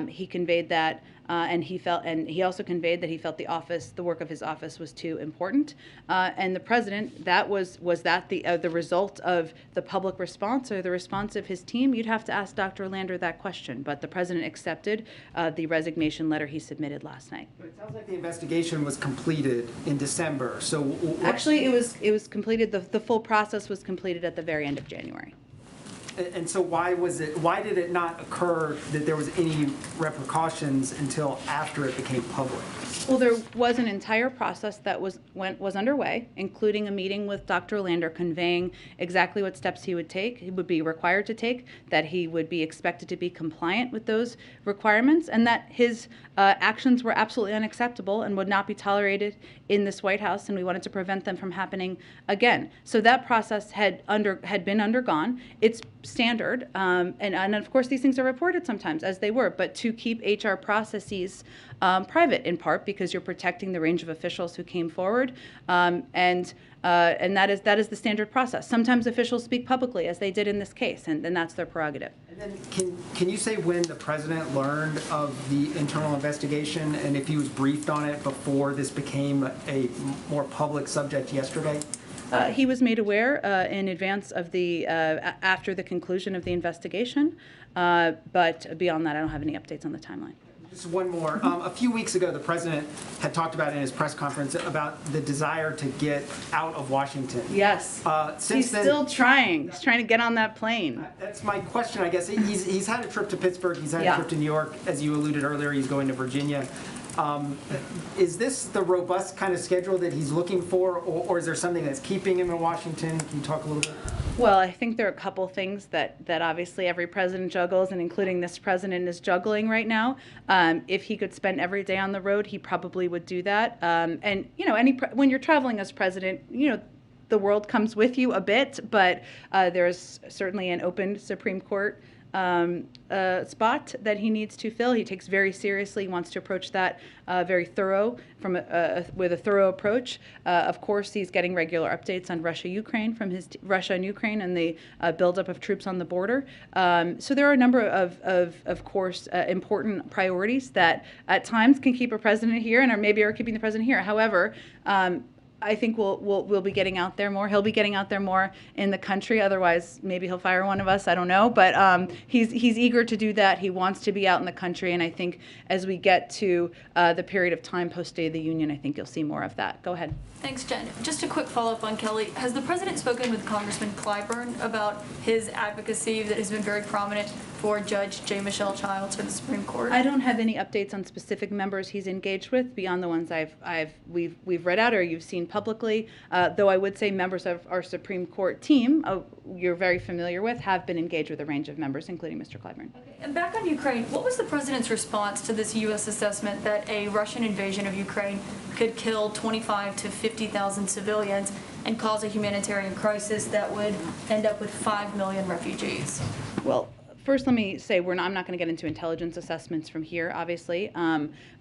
He conveyed that, and he also conveyed that he felt the work of his office was too important. And the president, was that the result of the public response or the response of his team? You'd have to ask Dr. Lander that question. But the president accepted the resignation letter he submitted last night. But it sounds like the investigation was completed in December. So actually, it was completed. The full process was completed at the very end of January. And so why did it not occur that there was any repercussions until after it became public? Well, there was an entire process that was underway, including a meeting with Dr. Lander conveying exactly what steps he would be required to take, that he would be expected to be compliant with those requirements, and that his actions were absolutely unacceptable and would not be tolerated in this White House, and we wanted to prevent them from happening again. So that process had been undergone. It's standard, and of course these things are reported sometimes as they were, but to keep HR processes private in part because you're protecting the range of officials who came forward, and that is the standard process. Sometimes officials speak publicly, as they did in this case, and that's their prerogative. And then can you say when the president learned of the internal investigation and if he was briefed on it before this became a more public subject yesterday? He was made aware in advance of after the conclusion of the investigation, but beyond that, I don't have any updates on the timeline. Just one more. A few weeks ago, the president had talked about in his press conference about the desire to get out of Washington. Yes. Since then, still trying. He's trying to get on that plane. That's my question, I guess. He's had a trip to Pittsburgh. He's had a trip to New York. As you alluded earlier, he's going to Virginia. Is this the robust kind of schedule that he's looking for, or is there something that's keeping him in Washington? Can you talk a little bit? Well, I think there are a couple things that obviously every president juggles, and including this president is juggling right now. If he could spend every day on the road, he probably would do that. And, you know, when you're traveling as president, you know, the world comes with you a bit, but there's certainly an open Supreme Court spot that he needs to fill. He takes very seriously, wants to approach that very thorough, with a thorough approach. Of course, he's getting regular updates on Russia-Ukraine from Russia and Ukraine and the buildup of troops on the border. So there are a number of course, important priorities that at times can keep a president here and maybe are keeping the president here. However, I think we'll be getting out there more. He'll be getting out there more in the country. Otherwise, maybe he'll fire one of us. I don't know. But he's eager to do that. He wants to be out in the country. And I think as we get to the period of time post State of the Union, I think you'll see more of that. Go ahead. Thanks, Jen. Just a quick follow-up on Kelly. Has the president spoken with Congressman Clyburn about his advocacy that has been very prominent for Judge J. Michelle Childs for the Supreme Court? I don't have any updates on specific members he's engaged with beyond the ones we've read out or you've seen publicly. Though I would say members of our Supreme Court team, you're very familiar with, have been engaged with a range of members, including Mr. Clyburn. Okay. And back on Ukraine, what was the president's response to this U.S. assessment that a Russian invasion of Ukraine could kill 25 to 50,000 civilians and cause a humanitarian crisis that would end up with 5 million refugees? Well, first, let me say I'm not going to get into intelligence assessments from here, obviously,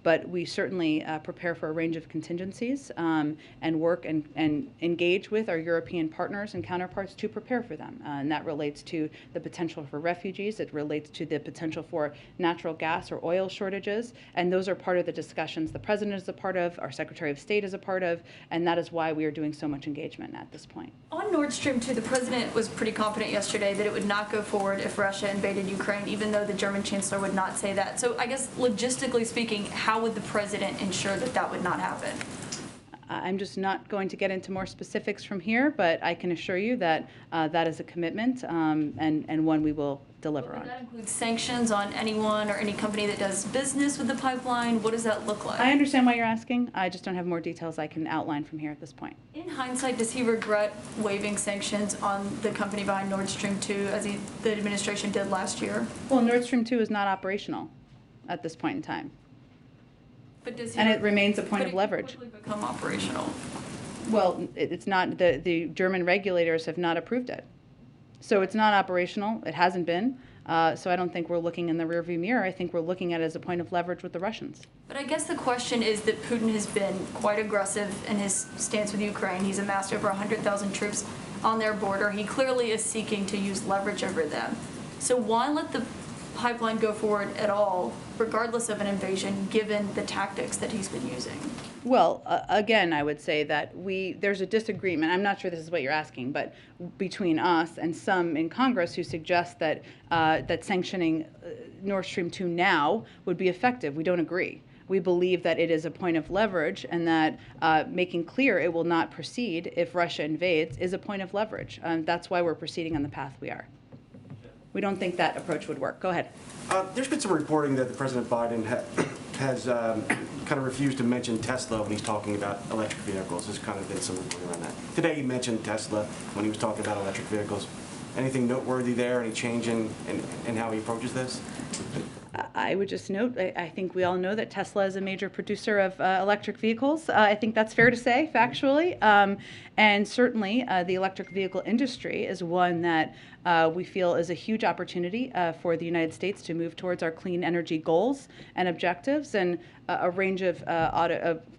but we certainly prepare for a range of contingencies and work and engage with our European partners and counterparts to prepare for them. And that relates to the potential for refugees. It relates to the potential for natural gas or oil shortages. And those are part of the discussions the President is a part of, our Secretary of State is a part of, and that is why we are doing so much engagement at this point. On Nordstream 2, the president was pretty confident yesterday that it would not go forward if Russia invaded Ukraine, even though the German chancellor would not say that. So I guess logistically speaking, how would the president ensure that that would not happen? I'm just not going to get into more specifics from here, but I can assure you that that is a commitment and one we will deliver on. Would that include sanctions on anyone or any company that does business with the pipeline? What does that look like? I understand why you're asking. I just don't have more details I can outline from here at this point. In hindsight, does he regret waiving sanctions on the company behind Nordstream 2 as the administration did last year? Well, Nordstream 2 is not operational at this point in time. But does he And it remains a point of leverage. quickly become operational? Well, it's not, the German regulators have not approved it. So it's not operational. It hasn't been. So I don't think we're looking in the rearview mirror. I think we're looking at it as a point of leverage with the Russians. But I guess the question is that Putin has been quite aggressive in his stance with Ukraine. He's amassed over 100,000 troops on their border. He clearly is seeking to use leverage over them. So why let the pipeline go forward at all, regardless of an invasion, given the tactics that he's been using? Well, again, I would say that there's a disagreement. I'm not sure this is what you're asking, but between us and some in Congress who suggest that that sanctioning Nord Stream 2 now would be effective. We don't agree. We believe that it is a point of leverage and that making clear it will not proceed if Russia invades is a point of leverage. That's why we're proceeding on the path we are. We don't think that approach would work. Go ahead. There's been some reporting that the President Biden has kind of refused to mention Tesla when he's talking about electric vehicles. There's kind of been some reporting around that. Today he mentioned Tesla when he was talking about electric vehicles. Anything noteworthy there? Any change in how he approaches this? I would just note, I think we all know that Tesla is a major producer of electric vehicles. I think that's fair to say, factually. And certainly the electric vehicle industry is one that we feel is a huge opportunity for the United States to move towards our clean energy goals and objectives. And a range of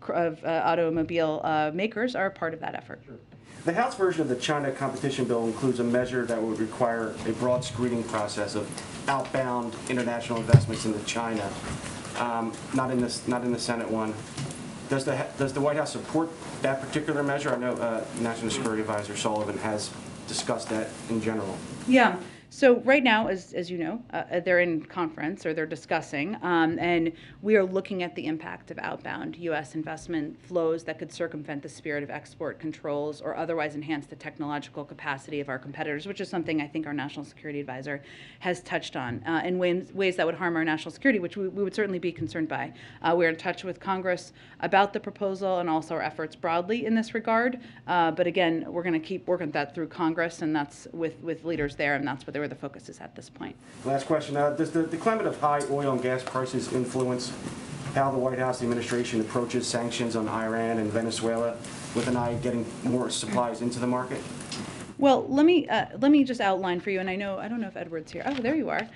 automobile makers are a part of that effort. Sure. The House version of the China competition bill includes a measure that would require a broad screening process of outbound international investments into China. Not in the Senate one. Does the White House support that particular measure? I know National Security Advisor Sullivan has discussed that in general. Yeah. So right now, as you know, they're in conference or they're discussing, and we are looking at the impact of outbound U.S. investment flows that could circumvent the spirit of export controls or otherwise enhance the technological capacity of our competitors, which is something I think our national security advisor has touched on in ways that would harm our national security, which we would certainly be concerned by. We're in touch with Congress about the proposal and also our efforts broadly in this regard. But again, we're going to keep working that through Congress, and that's with leaders there, and that's where the focus is at this point. Last question. Does the climate of high oil and gas prices influence how the White House administration approaches sanctions on Iran and Venezuela with an eye getting more supplies into the market? Well, let me just outline for you, and I don't know if Edward's here. Oh, there you are.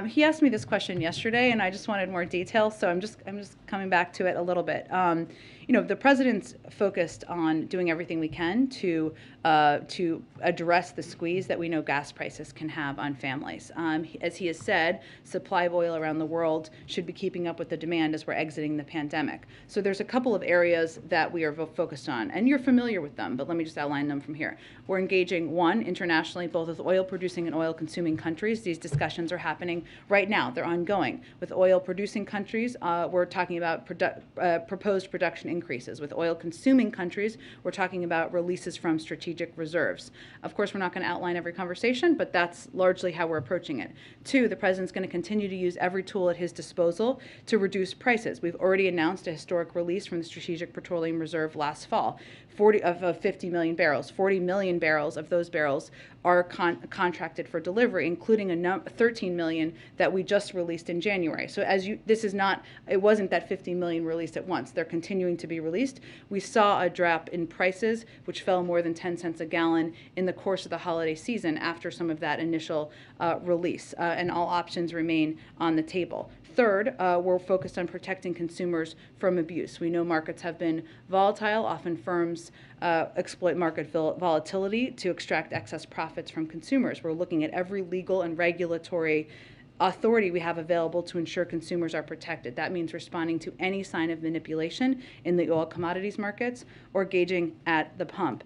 He asked me this question yesterday, and I just wanted more detail, so I'm just coming back to it a little bit. You know, the president's focused on doing everything we can to address the squeeze that we know gas prices can have on families. As he has said, supply of oil around the world should be keeping up with the demand as we're exiting the pandemic. So there's a couple of areas that we are focused on, and you're familiar with them, but let me just outline them from here. We're engaging, one, internationally, both with oil-producing and oil-consuming countries. These discussions are happening right now. They're ongoing. With oil-producing countries, we're talking about proposed production increases. With oil-consuming countries, we're talking about releases from strategic reserves. Of course, we're not going to outline every conversation, but that's largely how we're approaching it. Two, the president's going to continue to use every tool at his disposal to reduce prices. We've already announced a historic release from the Strategic Petroleum Reserve last fall, 50 million barrels. 40 million barrels of those barrels are contracted for delivery, including 13 million that we just released in January. So it wasn't that 50 million released at once. They're continuing to be released. We saw a drop in prices, which fell more than 10 cents a gallon in the course of the holiday season after some of that initial release, and all options remain on the table. Third, we're focused on protecting consumers from abuse. We know markets have been volatile. Often firms exploit market volatility to extract excess profits from consumers. We're looking at every legal and regulatory authority we have available to ensure consumers are protected. That means responding to any sign of manipulation in the oil commodities markets or gauging at the pump.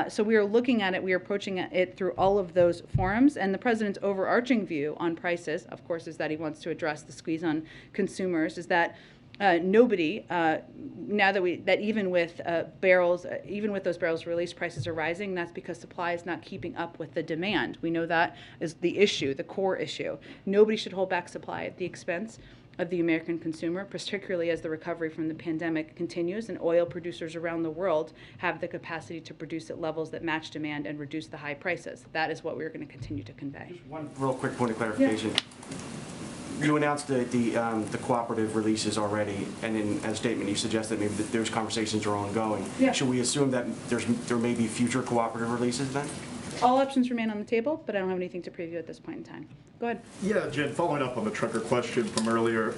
So we are looking at it, we are approaching it through all of those forums, and the president's overarching view on prices, of course, is that he wants to address the squeeze on consumers, is that nobody, now that even with those barrels released, prices are rising. That's because supply is not keeping up with the demand. We know that is the issue, the core issue. Nobody should hold back supply at the expense of the American consumer, particularly as the recovery from the pandemic continues and oil producers around the world have the capacity to produce at levels that match demand and reduce the high prices. That is what we're going to continue to convey. Just one real quick point of clarification. Yeah. You announced the cooperative releases already, and in a statement you suggested maybe that those conversations are ongoing. Yeah. Should we assume that there may be future cooperative releases then? All options remain on the table, but I don't have anything to preview at this point in time. Go ahead. Yeah, Jen, following up on the trucker question from earlier,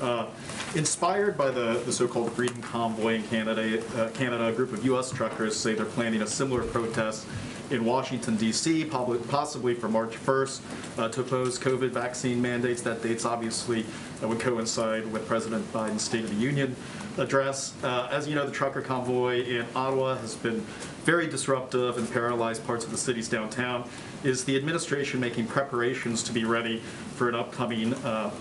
inspired by the so-called Freedom Convoy in Canada, a group of U.S. truckers say they're planning a similar protest in Washington, D.C., possibly for March 1st, to oppose COVID vaccine mandates. That date's obviously would coincide with President Biden's State of the Union address. As you know, the trucker convoy in Ottawa has been very disruptive and paralyzed parts of the city's downtown. Is the administration making preparations to be ready for an upcoming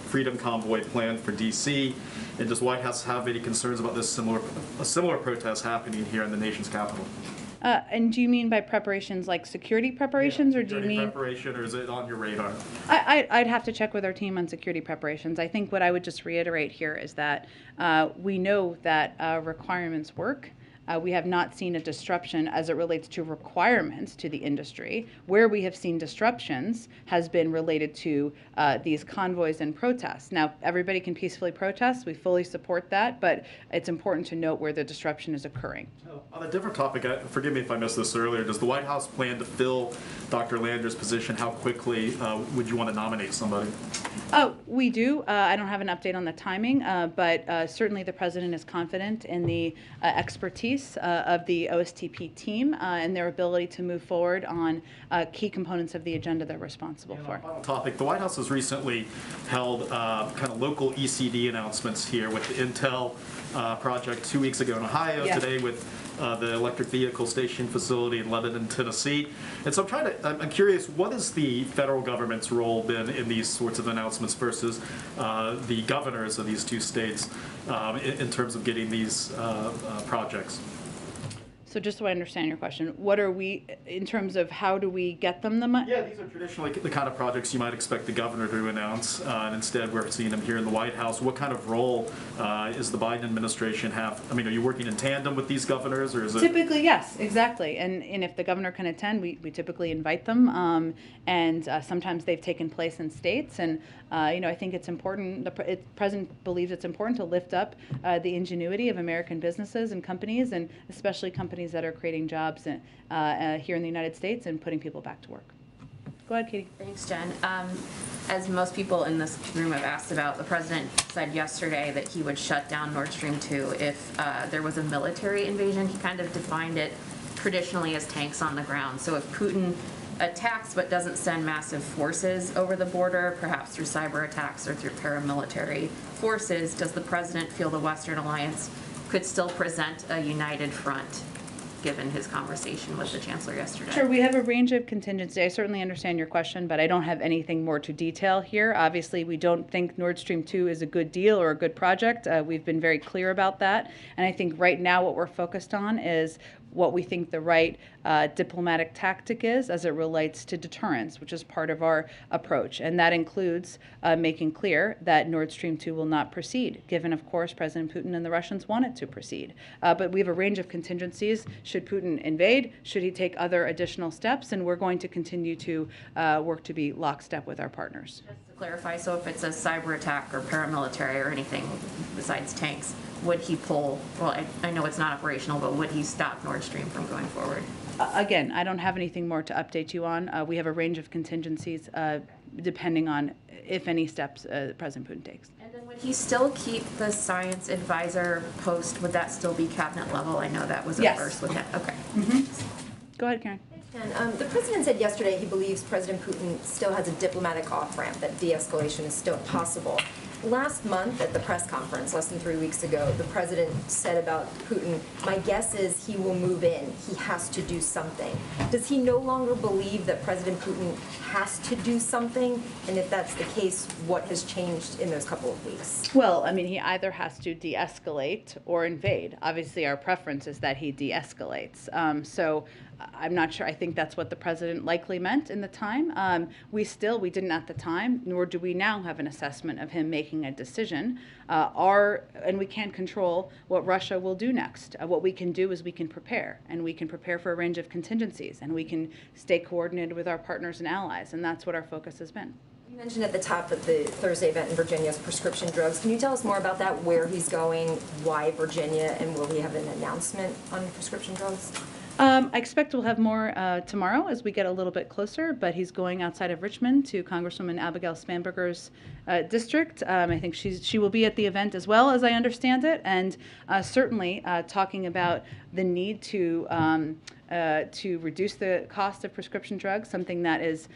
Freedom Convoy planned for D.C.? And does White House have any concerns about this a similar protest happening here in the nation's capital? And do you mean by preparations like security preparations, or do you mean preparation, or is it on your radar? I'd have to check with our team on security preparations. I think what I would just reiterate here is that we know that requirements work. We have not seen a disruption as it relates to requirements to the industry. Where we have seen disruptions has been related to these convoys and protests. Now, everybody can peacefully protest. We fully support that, but it's important to note where the disruption is occurring. On a different topic, forgive me if I missed this earlier, does the White House plan to fill Dr. Lander's position? How quickly would you want to nominate somebody? We do. I don't have an update on the timing, but certainly the president is confident in the expertise of the OSTP team and their ability to move forward on key components of the agenda they're responsible for. Final topic. The White House has recently held kind of local ECD announcements here with the Intel project 2 weeks ago in Ohio, today with the electric vehicle station facility in Lebanon, Tennessee. And so I'm curious, what has the federal government's role been in these sorts of announcements versus the governors of these two states in terms of getting these projects? So just so I understand your question, what are we, in terms of how do we get them the money? Yeah, these are traditionally the kind of projects you might expect the governor to announce, and instead we're seeing them here in the White House. What kind of role is the Biden administration have? I mean, are you working in tandem with these governors, or is it? Typically, yes, exactly. And if the governor can attend, we typically invite them. And sometimes they've taken place in states. And, I think it's important, the president believes it's important to lift up the ingenuity of American businesses and companies, and especially companies that are creating jobs here in the United States and putting people back to work. Go ahead, Katie. Thanks, Jen. As most people in this room have asked about, the president said yesterday that he would shut down Nordstream 2 if there was a military invasion. He kind of defined it traditionally as tanks on the ground. So if Putin attacks but doesn't send massive forces over the border, perhaps through cyber attacks or through paramilitary forces, does the president feel the Western alliance could still present a united front, given his conversation with the chancellor yesterday? Sure, we have a range of contingency. I certainly understand your question, but I don't have anything more to detail here. Obviously, we don't think Nord Stream 2 is a good deal or a good project. We've been very clear about that. And I think right now what we're focused on is what we think the right diplomatic tactic is as it relates to deterrence, which is part of our approach. And that includes making clear that Nord Stream 2 will not proceed, given, of course, President Putin and the Russians want it to proceed. But we have a range of contingencies. Should Putin invade? Should he take other additional steps? And we're going to continue to work to be lockstep with our partners. Just to clarify, so if it's a cyber attack or paramilitary or anything besides tanks, would he pull, well, I know it's not operational, but would he stop Nord Stream from going forward? Again, I don't have anything more to update you on. We have a range of contingencies depending on if any steps President Putin takes. And then would he still keep the science advisor post? Would that still be cabinet level? I know that was at first with him. Okay. Go ahead, Karen. And the president said yesterday he believes President Putin still has a diplomatic off-ramp, that de-escalation is still possible. Last month at the press conference, less than 3 weeks ago, the president said about Putin, my guess is he will move in. He has to do something. Does he no longer believe that President Putin has to do something? And if that's the case, what has changed in those couple of weeks? Well, I mean, he either has to de-escalate or invade. Obviously, our preference is that he de-escalates. So I'm not sure. I think that's what the president likely meant in the time. We didn't at the time, nor do we now have an assessment of him making a decision. And we can't control what Russia will do next. What we can do is we can prepare, and we can prepare for a range of contingencies, and we can stay coordinated with our partners and allies, and that's what our focus has been. You mentioned at the top of the Thursday event in Virginia's prescription drugs. Can you tell us more about that, where he's going, why Virginia, and will he have an announcement on prescription drugs? I expect we'll have more tomorrow as we get a little bit closer, but he's going outside of Richmond to Congresswoman Abigail Spanberger's district. I think she will be at the event as well, as I understand it, and certainly talking about the need to reduce the cost of prescription drugs, something that is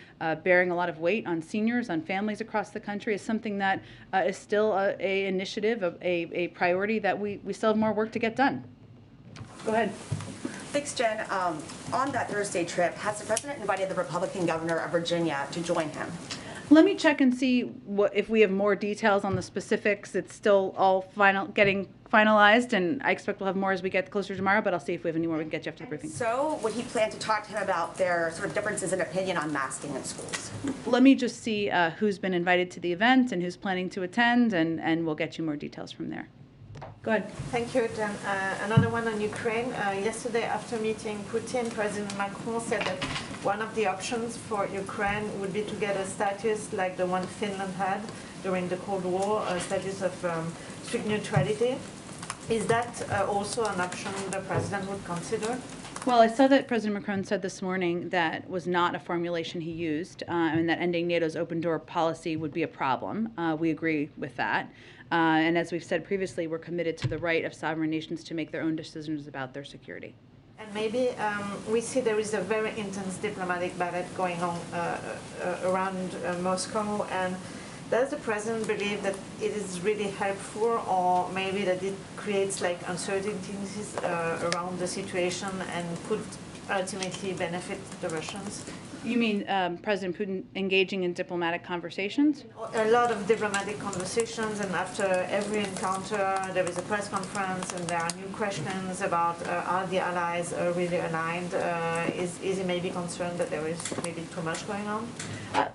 bearing a lot of weight on seniors, on families across the country, is something that is still a initiative, a priority that we still have more work to get done. Go ahead. Thanks, Jen. On that Thursday trip, has the president invited the Republican governor of Virginia to join him? Let me check and see if we have more details on the specifics. It's still all getting finalized, and I expect we'll have more as we get closer tomorrow, but I'll see if we have any more we can get you after the briefing. So would he plan to talk to him about their sort of differences in opinion on masking in schools? Let me just see who's been invited to the event and who's planning to attend, and we'll get you more details from there. Go ahead. Thank you, Jen. Another one on Ukraine. Yesterday, after meeting Putin, President Macron said that one of the options for Ukraine would be to get a status like the one Finland had during the Cold War, a status of strict neutrality. Is that also an option the president would consider? Well, I saw that President Macron said this morning that was not a formulation he used, and that ending NATO's open door policy would be a problem. We agree with that. And as we've said previously, we're committed to the right of sovereign nations to make their own decisions about their security. And maybe we see there is a very intense diplomatic battle going on around Moscow, and Does the president believe that it is really helpful, or maybe that it creates like uncertainties around the situation and could ultimately benefit the Russians? You mean President Putin engaging in diplomatic conversations? A lot of diplomatic conversations, and after every encounter, there is a press conference, and there are new questions about are the allies really aligned? Is he maybe concerned that there is maybe too much going on?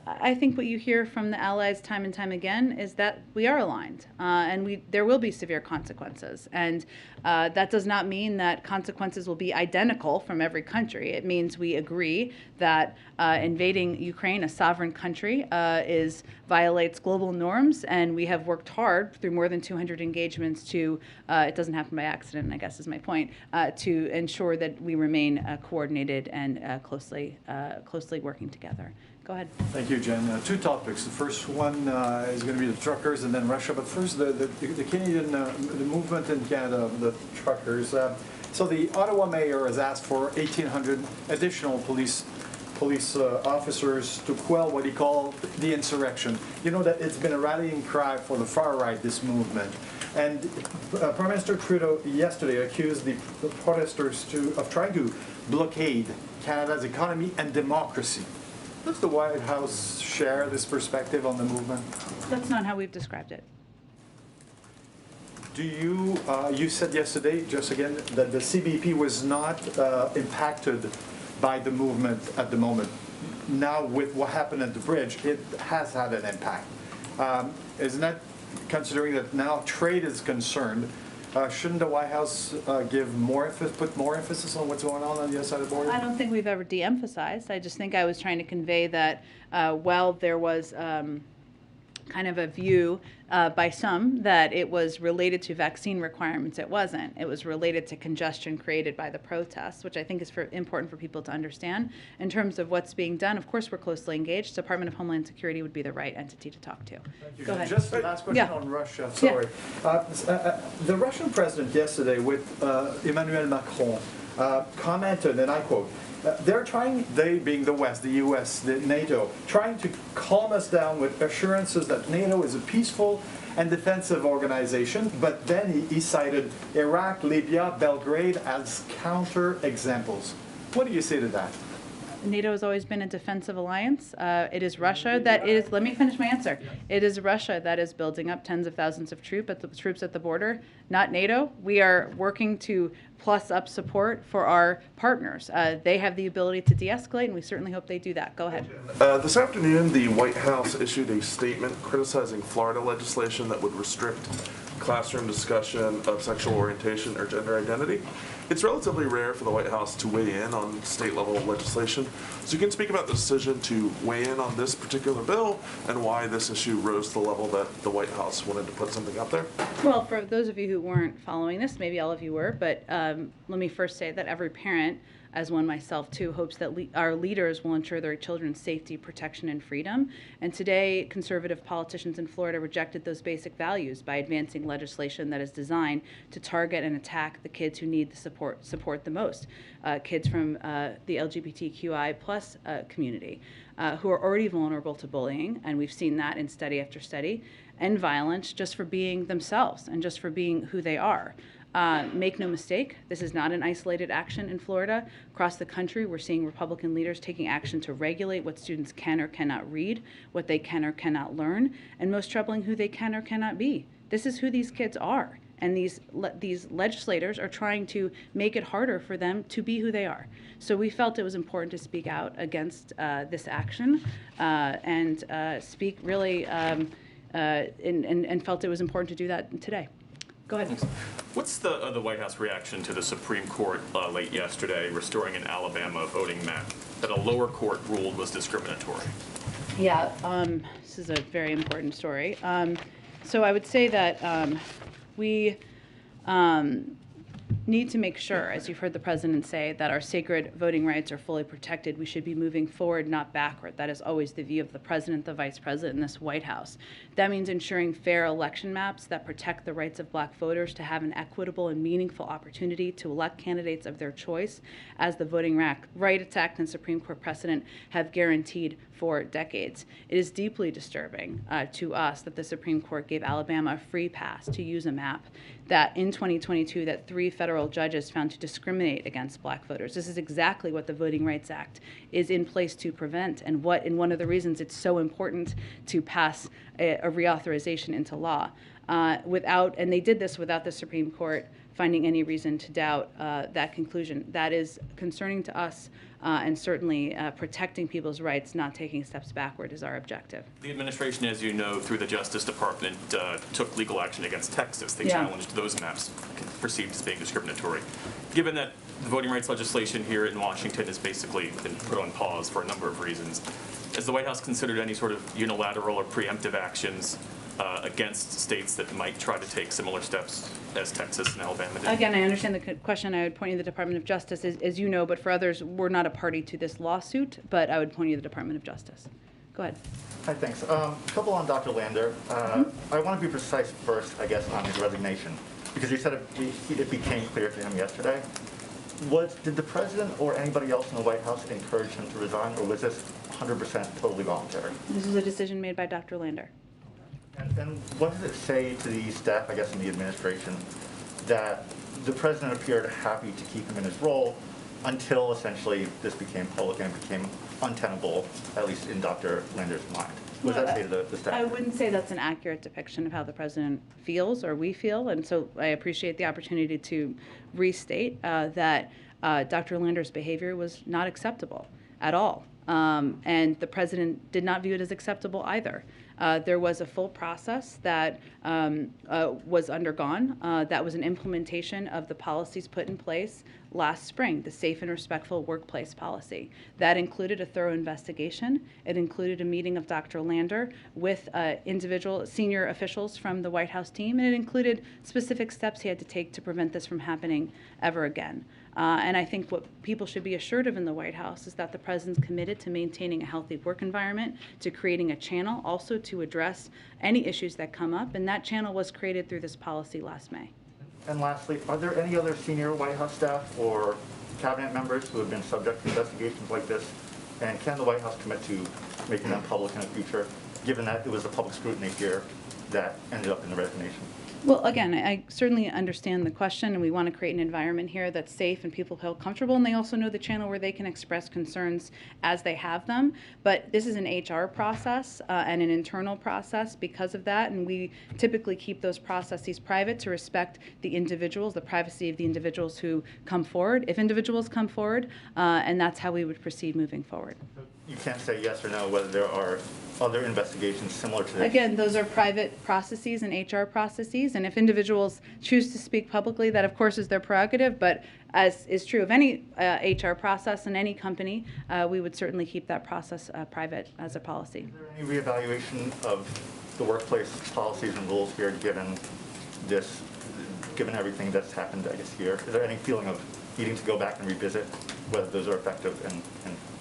I think what you hear from the allies time and time again is that we are aligned, and there will be severe consequences. And that does not mean that consequences will be identical from every country. It means we agree that invading Ukraine, a sovereign country, violates global norms, and we have worked hard through more than 200 engagements to, it doesn't happen by accident, I guess is my point, to ensure that we remain coordinated and closely working together. Go ahead. Thank you, Jen. Two topics. The first one is going to be the truckers and then Russia. But first, the Canadian the movement in Canada, the truckers. So the Ottawa mayor has asked for 1,800 additional police officers to quell what he called the insurrection. You know that it's been a rallying cry for the far right, this movement. And Prime Minister Trudeau yesterday accused the protesters of trying to blockade Canada's economy and democracy. Does the White House share this perspective on the movement? That's not how we've described it. Do you, you said yesterday, just again, that the CBP was not impacted by the movement at the moment. Now with what happened at the bridge, it has had an impact. Isn't that, considering that now trade is concerned, shouldn't the White House put more emphasis on what's going on the other side of the border? I don't think we've ever de-emphasized. I just think I was trying to convey that while there was kind of a view by some that it was related to vaccine requirements, it wasn't. It was related to congestion created by the protests, which I think is important for people to understand. In terms of what's being done, of course we're closely engaged. Department of Homeland Security would be the right entity to talk to. Thank you. Go ahead. Just the last question on Russia, sorry. The Russian president yesterday with Emmanuel Macron commented, and I quote, they're trying, they being the West, the US, the NATO, trying to calm us down with assurances that NATO is a peaceful and defensive organization, but then he cited Iraq, Libya, Belgrade as counter examples. What do you say to that? NATO has always been a defensive alliance. It is Russia that is, let me finish my answer. It is Russia that is building up tens of thousands of troops at the border, not NATO. We are working to plus up support for our partners. They have the ability to de-escalate, and we certainly hope they do that. Go ahead. This afternoon, the White House issued a statement criticizing Florida legislation that would restrict classroom discussion of sexual orientation or gender identity. It's relatively rare for the White House to weigh in on state-level legislation. So you can speak about the decision to weigh in on this particular bill and why this issue rose to the level that the White House wanted to put something up there? Well, for those of you who weren't following this, maybe all of you were, but let me first say that every parent, as one myself too, hopes that our leaders will ensure their children's safety, protection, and freedom. And today, conservative politicians in Florida rejected those basic values by advancing legislation that is designed to target and attack the kids who need the support the most, kids from the LGBTQI plus community, who are already vulnerable to bullying, and we've seen that in study after study, and violence just for being themselves and just for being who they are. Make no mistake, this is not an isolated action in Florida. Across the country, we're seeing Republican leaders taking action to regulate what students can or cannot read, what they can or cannot learn, and most troubling, who they can or cannot be. This is who these kids are, and these legislators are trying to make it harder for them to be who they are. So we felt it was important to speak out against this action and speak really, and felt it was important to do that today. Go ahead. What's the White House reaction to the Supreme Court late yesterday restoring an Alabama voting map that a lower court ruled was discriminatory? Yeah, this is a very important story. So I would say that we need to make sure, as you've heard the president say, that our sacred voting rights are fully protected. We should be moving forward, not backward. That is always the view of the president, the vice president, and this White House. That means ensuring fair election maps that protect the rights of black voters to have an equitable and meaningful opportunity to elect candidates of their choice, as the Voting Rights Act and Supreme Court precedent have guaranteed for decades. It is deeply disturbing to us that the Supreme Court gave Alabama a free pass to use a map that in 2022 that 3 federal judges found to discriminate against black voters. This is exactly what the Voting Rights Act is in place to prevent, and one of the reasons it's so important to pass a reauthorization into law. And they did this without the Supreme Court finding any reason to doubt that conclusion. That is concerning to us, and certainly protecting people's rights, not taking steps backward, is our objective. The administration, as you know, through the Justice Department, took legal action against Texas. They challenged those maps perceived as being discriminatory. Given that the voting rights legislation here in Washington has basically been put on pause for a number of reasons, has the White House considered any sort of unilateral or preemptive actions against states that might try to take similar steps as Texas and Alabama did? Again, I understand the question. I would point you to the Department of Justice. As you know, but for others, we're not a party to this lawsuit, but I would point you to the Department of Justice. Go ahead. Hi, thanks. A couple on Dr. Lander. I want to be precise first, I guess, on his resignation, because you said it became clear to him yesterday. Did the president or anybody else in the White House encourage him to resign, or was this 100% totally voluntary? This was a decision made by Dr. Lander. And what does it say to the staff, I guess, in the administration, that the president appeared happy to keep him in his role until essentially this became public and became untenable, at least in Dr. Lander's mind? What does that say to the staff? I wouldn't say that's an accurate depiction of how the president feels or we feel, and so I appreciate the opportunity to restate that Dr. Lander's behavior was not acceptable at all, and the president did not view it as acceptable either. There was a full process that was undergone. That was an implementation of the policies put in place last spring, the Safe and Respectful Workplace Policy. That included a thorough investigation. It included a meeting of Dr. Lander with individual senior officials from the White House team, and it included specific steps he had to take to prevent this from happening ever again. And I think what people should be assured of in the White House is that the president's committed to maintaining a healthy work environment, to creating a channel also to address any issues that come up, and that channel was created through this policy last May. And lastly, are there any other senior White House staff or cabinet members who have been subject to investigations like this? And can the White House commit to making them public in the future, given that it was the public scrutiny here that ended up in the resignation? Well, again, I certainly understand the question, and we want to create an environment here that's safe and people feel comfortable, and they also know the channel where they can express concerns as they have them. But this is an HR process and an internal process because of that, and we typically keep those processes private to respect the individuals, the privacy of the individuals who come forward, if individuals come forward, and that's how we would proceed moving forward. You can't say yes or no whether there are other investigations similar to this? Again, those are private processes and HR processes, and if individuals choose to speak publicly, that of course is their prerogative, but as is true of any HR process in any company, we would certainly keep that process private as a policy. Is there any reevaluation of the workplace policies and rules here given this, given everything that's happened, I guess, here? Is there any feeling of needing to go back and revisit whether those are effective and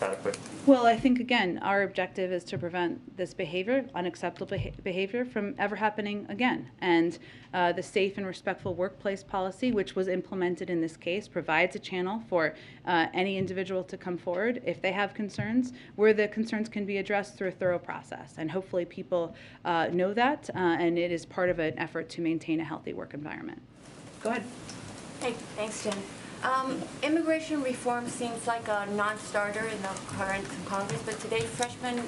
adequate? Well, I think, again, our objective is to prevent this behavior, unacceptable behavior, from ever happening again. And the Safe and Respectful Workplace Policy, which was implemented in this case, provides a channel for any individual to come forward if they have concerns, where the concerns can be addressed through a thorough process. And hopefully people know that, and it is part of an effort to maintain a healthy work environment. Go ahead. Hey, thanks, Jen. Immigration reform seems like a non-starter in the current Congress, but today freshman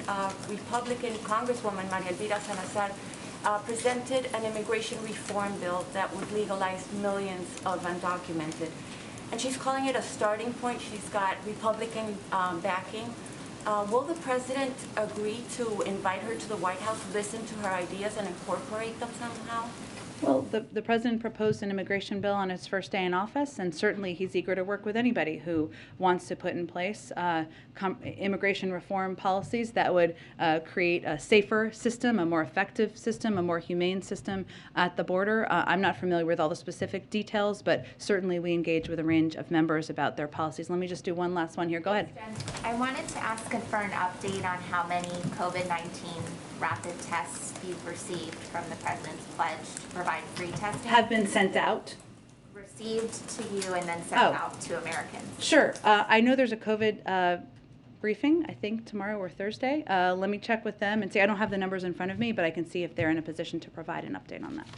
Republican Congresswoman Maria Elvira Salazar presented an immigration reform bill that would legalize millions of undocumented. And she's calling it a starting point. She's got Republican backing. Will the president agree to invite her to the White House, listen to her ideas, and incorporate them somehow? Well, the president proposed an immigration bill on his first day in office, and certainly he's eager to work with anybody who wants to put in place immigration reform policies that would create a safer system, a more effective system, a more humane system at the border. I'm not familiar with all the specific details, but certainly we engage with a range of members about their policies. Let me just do one last one here. Go ahead. I wanted to ask for an update on how many COVID-19 rapid tests you've received from the president's pledge to provide free testing. Have been sent out. Received to you and then sent out to Americans. Sure. I know there's a COVID briefing, I think tomorrow or Thursday. Let me check with them and see. I don't have the numbers in front of me, but I can see if they're in a position to provide an update on that.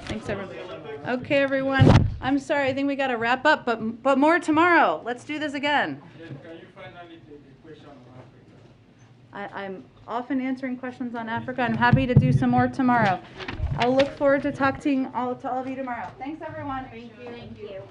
Thanks, everyone. Okay, everyone. I'm sorry. I think we got to wrap up, but more tomorrow. Let's do this again. Can you finally take a question on Africa? I'm often answering questions on Africa. I'm happy to do some more tomorrow. I'll look forward to talking to all of you tomorrow. Thanks, everyone. Thank you.